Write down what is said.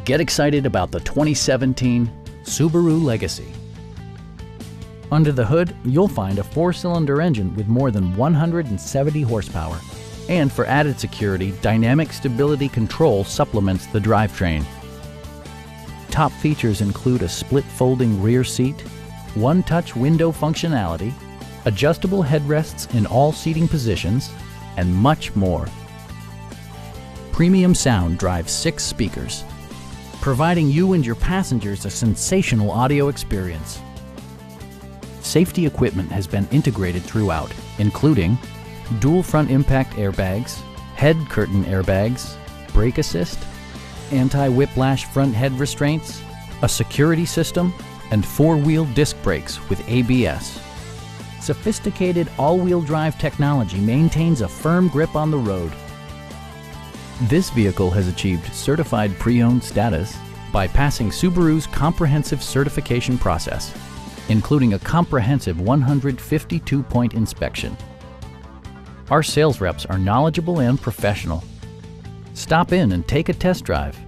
Get excited about the 2017 Subaru Legacy. Under the hood, you'll find a 4-cylinder engine with more than 170 horsepower. And for added security, dynamic stability control supplements the drivetrain. Top features include a split folding rear seat, one-touch window functionality, adjustable headrests in all seating positions, and much more. Premium sound drives 6 speakers, providing you and your passengers a sensational audio experience. Safety equipment has been integrated throughout, including dual front impact airbags, head curtain airbags, brake assist, anti-whiplash front head restraints, a security system, and 4-wheel disc brakes with ABS. Sophisticated all-wheel drive technology maintains a firm grip on the road. This vehicle has achieved certified pre-owned status by passing Subaru's comprehensive certification process, including a comprehensive 152-point inspection. Our sales reps are knowledgeable and professional. Stop in and take a test drive.